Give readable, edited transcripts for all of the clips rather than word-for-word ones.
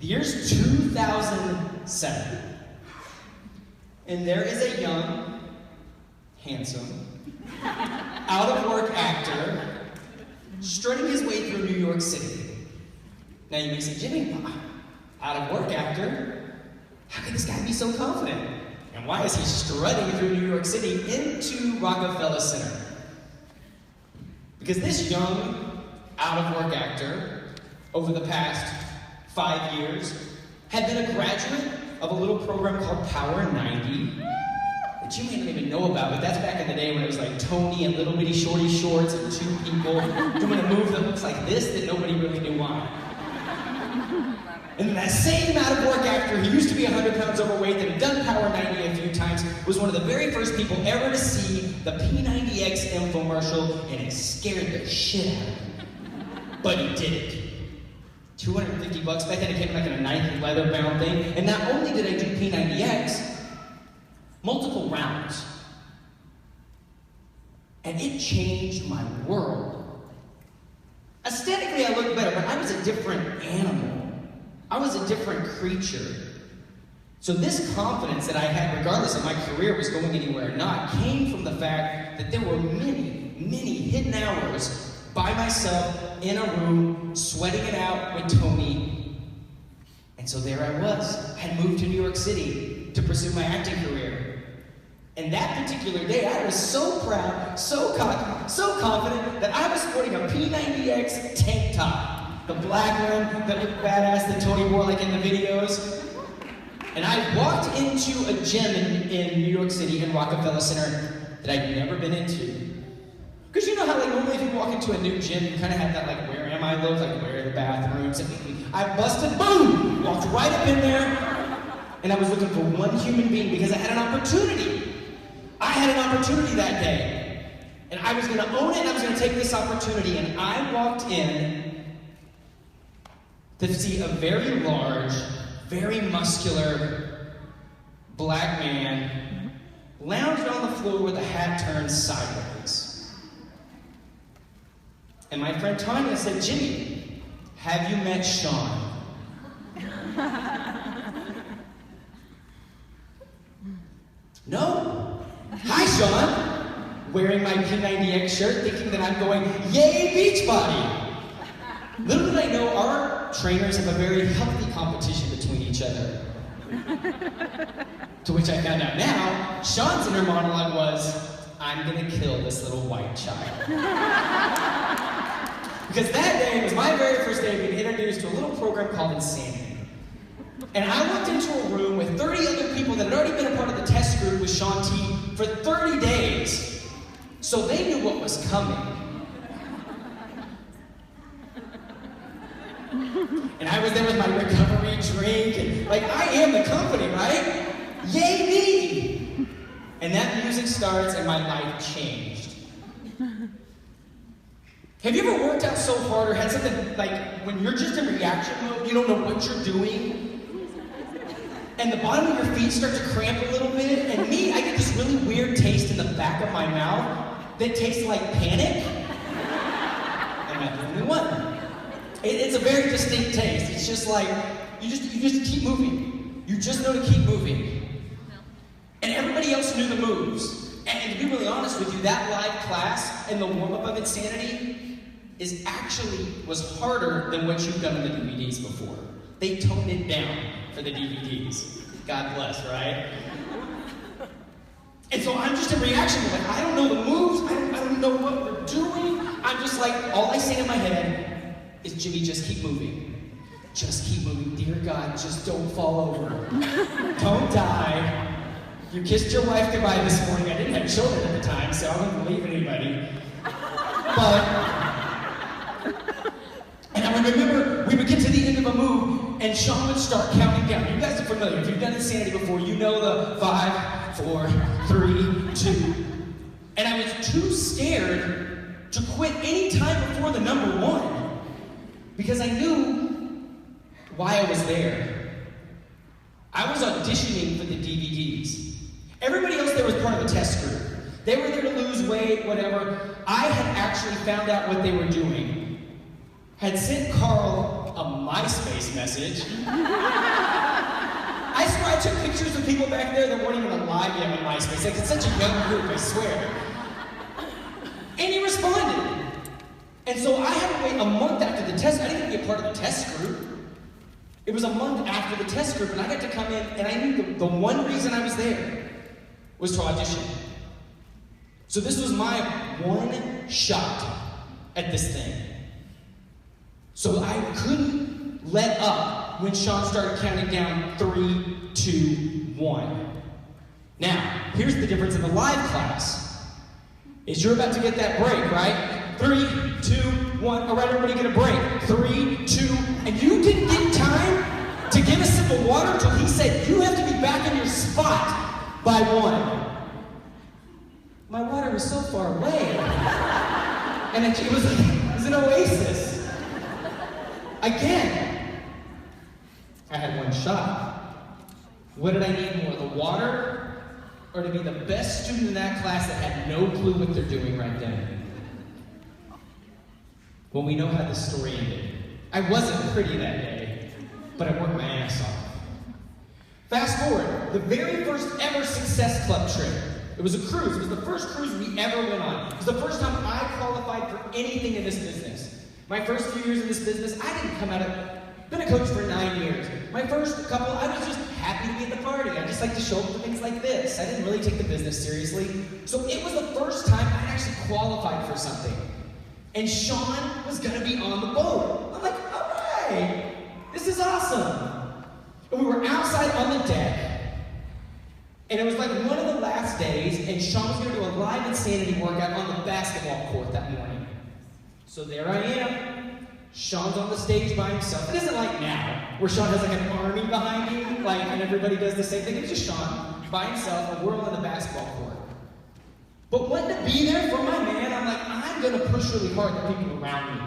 The year's 2007. And there is a young, handsome, out-of-work actor strutting his way through New York City. Now you may say, Jimmy, out-of-work actor? How can this guy be so confident? And why is he strutting through New York City into Rockefeller Center? Because this young, out-of-work actor, over the past 5 years, had been a graduate of a little program called Power 90, that you may not even know about, but that's back in the day when it was like Tony and little bitty shorty shorts and two people doing a move that looks like this that nobody really knew why. And then that same out-of-work actor who used to be 100 pounds overweight that had done Power 90 a few times was one of the very first people ever to see the P90X infomercial, and it scared the shit out of him. But he did it. $250 back then. It came like in a Nike leather-bound thing. And not only did I do P90X, multiple rounds. And it changed my world. Aesthetically, I looked better, but I was a different animal. I was a different creature. So this confidence that I had, regardless of my career was going anywhere or not, came from the fact that there were many, many hidden hours by myself in a room, sweating it out with Tony. And so there I was, had moved to New York City to pursue my acting career. And that particular day, I was so proud, so cocky, so confident that I was sporting a P90X tank top. The black one that looked badass that Tony wore like in the videos. And I walked into a gym in New York City, in Rockefeller Center, that I'd never been into. Because you know how like normally if you walk into a new gym, you kind of have that like, where am I look, like where are the bathrooms? And I busted, boom, walked right up in there, and I was looking for one human being because I had an opportunity. I had an opportunity that day. And I was gonna own it, and I was gonna take this opportunity, and I walked in to see a very large, very muscular black man lounged on the floor with a hat turned sideways. And my friend Tanya said, Jimmy, have you met Sean? No. Hi, Sean. Wearing my P90X shirt, thinking that I'm going, yay, Beachbody. Little did I know, our trainers have a very healthy competition between each other. To which I found out now, Sean's inner monologue was, I'm gonna kill this little white child. Because that day was my very first day of being introduced to a little program called Insanity. And I walked into a room with 30 other people that had already been a part of the test group with Shaun T for 30 days. So they knew what was coming. And I was there with my recovery drink, and like, I am the company, right? Yay me! And that music starts and my life changed. Have you ever worked out so hard or had something like when you're just in reaction mode, you don't know what you're doing? And the bottom of your feet start to cramp a little bit, and me, I get this really weird taste in the back of my mouth that tastes like panic. I'm not the only one. It's a very distinct taste. It's just like, you just keep moving. You just know to keep moving. And everybody else knew the moves. And to be really honest with you, that live class and the warm-up of Insanity was harder than what you've done in the DVDs before. They toned it down for the DVDs. God bless, right? And so I'm just in reaction, like, I don't know the moves, I don't know what we're doing. I'm just like, all I say in my head is, Jimmy, just keep moving. Just keep moving. Dear God, just don't fall over. Don't die. You kissed your wife goodbye this morning. I didn't have children at the time, so I wouldn't believe anybody. And I would remember we would get to the end of a move, and Sean would start counting down. You guys are familiar. If you've done Insanity before, you know the 5, 4, 3, 2. And I was too scared to quit any time before the number 1, because I knew why I was there. I was auditioning for the DVDs. Everybody else there was part of a test group. They were there to lose weight, whatever. I had actually found out what they were doing. Had sent Carl a MySpace message. I swear I took pictures of people back there that weren't even alive yet on MySpace. Like, it's such a young group, I swear. And he responded. And so I had to wait a month after the test. I didn't even be a part of the test group. It was a month after the test group, and I got to come in, and I knew the one reason I was there was to audition. So this was my one shot at this thing. So I couldn't let up when Sean started counting down 3, 2, 1. Now, here's the difference in the live class. Is you're about to get that break, right? 3, 2, 1. All right, everybody get a break. 3, 2, and you didn't get time to get a sip of water until he said you have to be back in your spot by 1. My water was so far away. And it was an oasis. Again, I had one shot. What did I need more, the water or to be the best student in that class that had no clue what they're doing right then? Well, we know how the story ended. I wasn't pretty that day, but I worked my ass off. Fast forward, the very first ever Success Club trip. It was a cruise. It was the first cruise we ever went on. It was the first time I qualified for anything in this business. My first few years in this business, I didn't come out of, been a coach for 9 years. My first couple, I was just happy to be at the party. I just like to show up for things like this. I didn't really take the business seriously. So it was the first time I actually qualified for something. And Sean was gonna be on the boat. I'm like, all right, this is awesome. And we were outside on the deck, and it was like one of the last days, and Sean was gonna do a live insanity workout on the basketball court that morning. So there I am. Sean's on the stage by himself. It isn't like now, where Sean has like an army behind him, like, and everybody does the same thing. It's just Sean by himself, and we're on the basketball court. But when to be there for my man, I'm like, I'm gonna push really hard the people around me.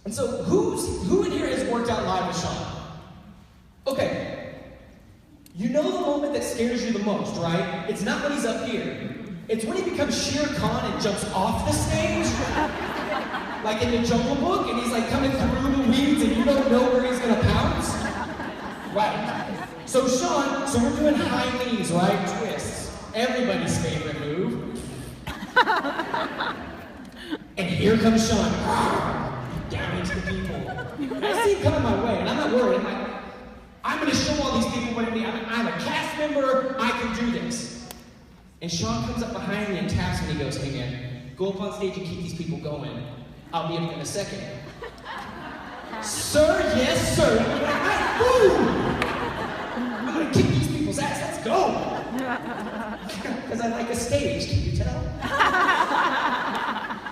And so, who in here has worked out live with Sean? Okay. You know the moment that scares you the most, right? It's not when he's up here. It's when he becomes Shere Khan and jumps off the stage. Like in the Jungle Book, and he's like coming through the weeds and you don't know where he's gonna pounce. Right. So Sean, we're doing high knees, right? Twists. Everybody's favorite move. And here comes Sean. Down into the people. And I see him coming my way, and I'm not worried. I'm gonna show all these people what I mean. I'm a cast member, I can do this. And Sean comes up behind me and taps me and he goes, hey man, go up on stage and keep these people going. I'll be up in a second. Sir, yes sir. I'm gonna kick these people's ass, let's go. Because I like a stage, can you tell?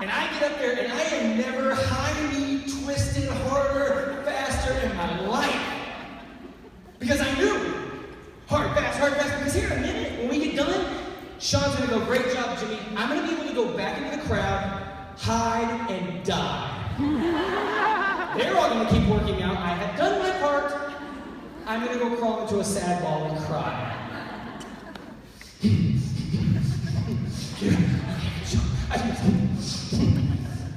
And I get up there and I am never high-knee twisted harder, faster in my life. Because I knew, hard, fast, because here in a minute, when we get done, Sean's gonna go, great job, Jimmy. I'm gonna be able to go back into the crowd, hide, and die. They're all gonna keep working out. I have done my part. I'm gonna go crawl into a sad ball and cry.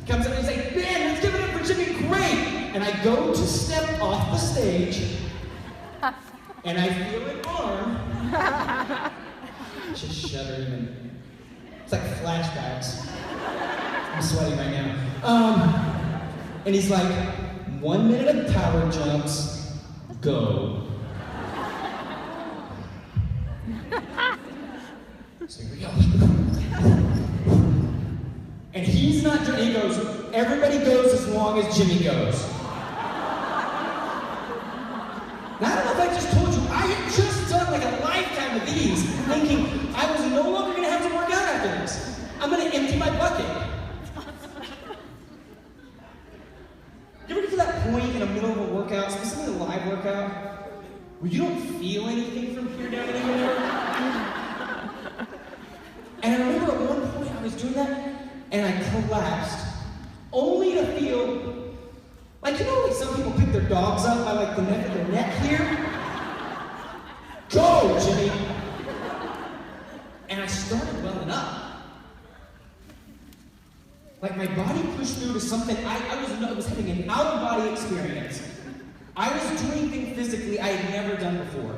Comes up and he's like, man, let's give it up for Jimmy, great! And I go to step off the stage, and I feel an arm just shuddering, and it's like flashbacks. I'm sweating right now. And he's like, 1 minute of power jumps, go. So here we go. And he's not doing, he goes, everybody goes as long as Jimmy goes. Now, I don't know if I just told you, I had just done like a lifetime of these, thinking I was no longer gonna have to work out after this. I'm gonna empty my bucket. You ever get to that point in the middle of a workout, specifically a live workout, where you don't feel anything from here down anymore? And I remember at one point I was doing that, and I collapsed, only to feel, like, you know, like some people pick their dogs up by like the neck of their neck here? Go, Jimmy! And I started welling up. Like my body pushed through to something, I was having an out-of-body experience. I was doing things physically I had never done before.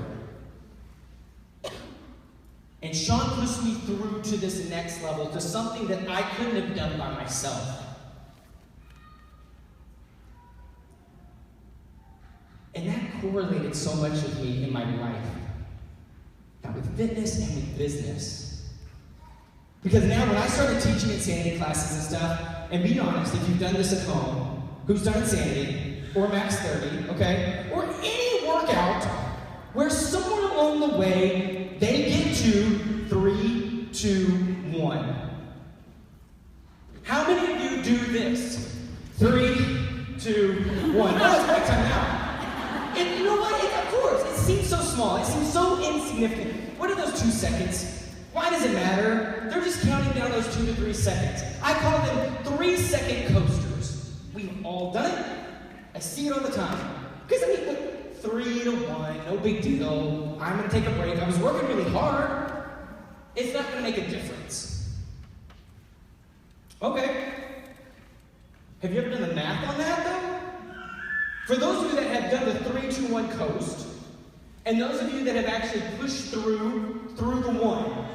And Sean pushed me through to this next level, to something that I couldn't have done by myself. And that correlated so much with me in my life. Not with fitness and with business. Because now when I started teaching insanity classes and stuff, and be honest, if you've done this at home, who's done insanity, or Max 30, okay, or any workout where somewhere along the way they get to 3, 2, 1. How many of you do this? 3, 2, 1. Oh, it's break time now. And you know what? Of course, it seems so small. It seems so insignificant. What are those 2 seconds? Why does it matter? They're just counting down those 2 to 3 seconds. I call them 3-second coasters. We've all done it. I see it all the time. Because I mean, look, 3 to 1, no big deal. I'm going to take a break. I was working really hard. It's not going to make a difference. Okay. Have you ever done the math on that, though? For those of you that have done the 3, 2, 1 coast, and those of you that have actually pushed through the 1,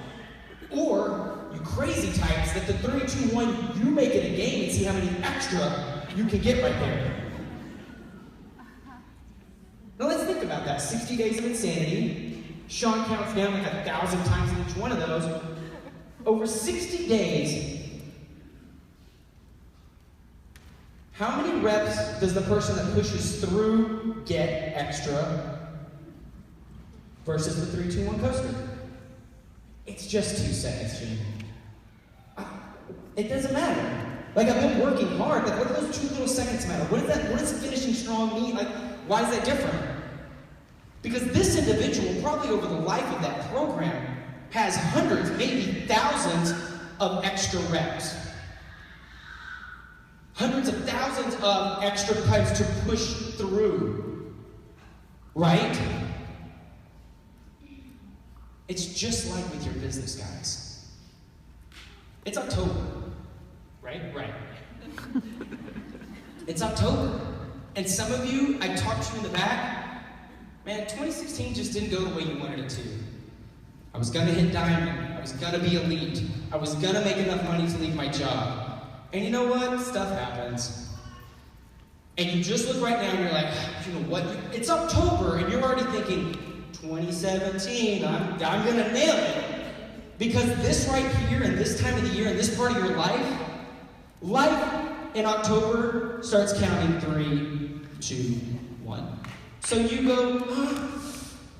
or you crazy types that the 3, 2, 1, you make it a game and see how many extra you can get right there. Now let's think about that. 60 days of insanity. Sean counts down like 1,000 times in each one of those. Over 60 days, how many reps does the person that pushes through get extra versus the 3, 2, 1 coaster? It's just 2 seconds, Jimmy. It doesn't matter. Like, I've been working hard. Like, what do those 2 little seconds matter? What does finishing strong mean? Like, why is that different? Because this individual, probably over the life of that program, has hundreds, maybe thousands of extra reps. Hundreds of thousands of extra times to push through. Right? It's just like with your business, guys. It's October. Right? Right. It's October. And some of you, I talked to you in the back, man, 2016 just didn't go the way you wanted it to. I was gonna hit diamond. I was gonna be elite. I was gonna make enough money to leave my job. And you know what? Stuff happens. And you just look right now and you're like, you know what? It's October and you're already thinking, 2017, I'm gonna nail it. Because this right here and this time of the year and this part of your life in October starts counting 3, 2, 1. So you go,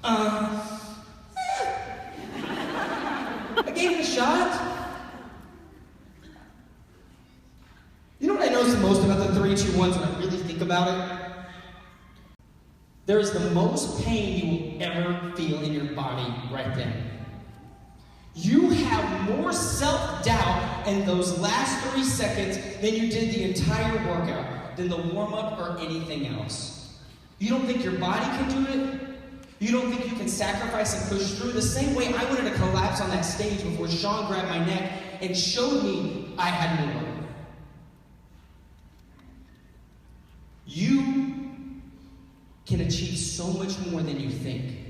I gave it a shot. You know what I notice the most about the 3, 2, 1s when I really think about it? There is the most pain you will ever feel in your body right then. You have more self-doubt in those last 3 seconds than you did the entire workout, than the warm-up or anything else. You don't think your body can do it? You don't think you can sacrifice and push through? The same way I wanted to collapse on that stage before Sean grabbed my neck and showed me I had more. You can achieve so much more than you think.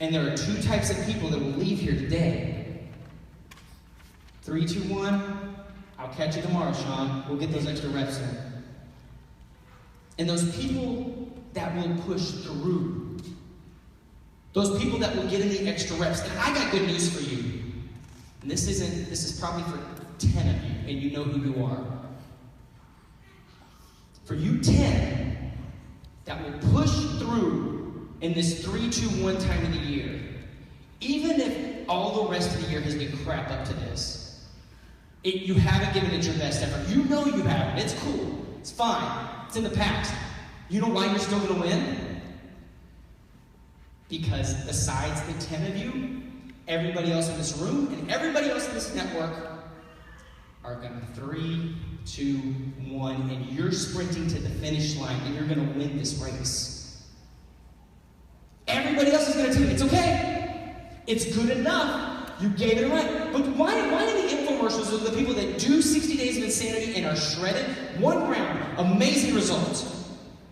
And there are 2 types of people that will leave here today. 3, 2, 1, I'll catch you tomorrow, Sean. We'll get those extra reps in. And those people that will push through. Those people that will get in the extra reps. And I got good news for you. And this is probably for 10 of you, and you know who you are. For you 10 that will push through in this 3, 2, 1 time of the year, even if all the rest of the year has been crap up to this, you haven't given it your best effort. You know you haven't. It's cool. It's fine. It's in the past. You know why you're still going to win? Because besides the 10 of you, everybody else in this room and everybody else in this network are going to 3, 2, 1, and you're sprinting to the finish line and you're going to win this race. Everybody else is going to tell you, it's okay. It's good enough. You gave it right. But why do the infomercials of the people that do 60 days of insanity and are shredded, 1 round, amazing results?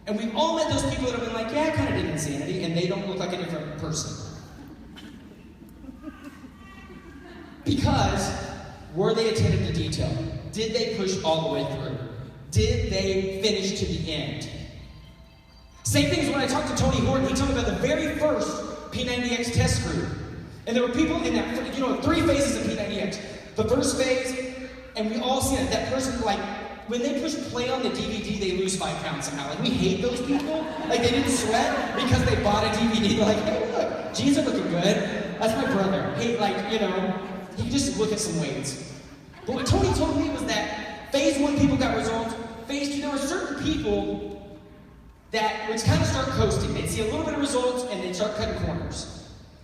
And we've all met those people that have been like, yeah, I kind of did insanity, and they don't look like a different person. Because, were they attentive to detail? Did they push all the way through? Did they finish to the end? Same thing as when I talked to Tony Horton. He told me about the very first P90X test group. And there were people in that, 3 phases of P90X. The first phase, and we all see that person, like, when they push play on the DVD, they lose 5 pounds somehow. Like, we hate those people. Like, they didn't sweat because they bought a DVD. They're like, hey, look, jeans are looking good. That's my brother. Hey, he can just look at some weights. But what Tony told me was that phase 1 people got results. Phase 2, there were certain people that would kind of start coasting. They'd see a little bit of results and they'd start cutting corners.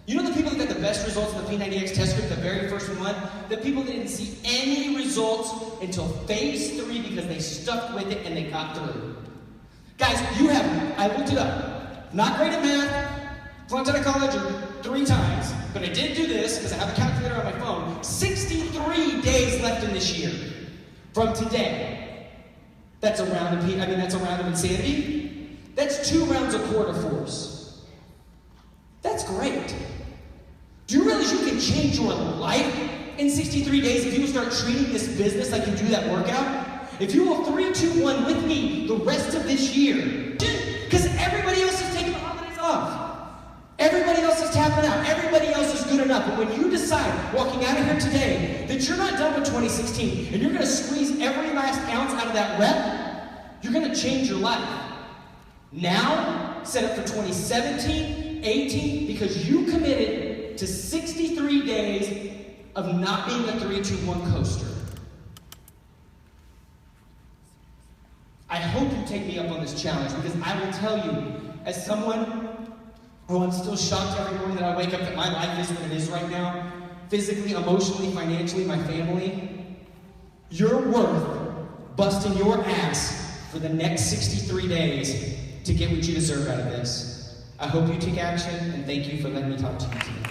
You know the people that got the best results in the P90X test group, the very first one? The people that didn't see any results until phase 3 because they stuck with it and they got through. Guys, I looked it up. Not great at math, flunked out of college 3 times, but I did do this because I have a calculator on my phone. 63 days left in this year from today. That's a round of insanity. That's 2 rounds of quarter force. That's great. Do you realize you can change your life in 63 days if you start treating this business like you do that workout? If you will 3, 2, 1 with me the rest of this year, because everybody else is taking the holidays off. Everybody else is tapping out. Everybody else is good enough. But when you decide, walking out of here today, that you're not done with 2016, and you're going to squeeze every last ounce out of that rep, you're going to change your life. Now, set up for 2017, 18, because you committed to 63 days of not being a 3, 2, 1 coaster. I hope you take me up on this challenge, because I will tell you, as someone who I'm still shocked every morning that I wake up that my life is what it is right now, physically, emotionally, financially, my family, you're worth busting your ass for the next 63 days to get what you deserve out of this. I hope you take action, and thank you for letting me talk to you today.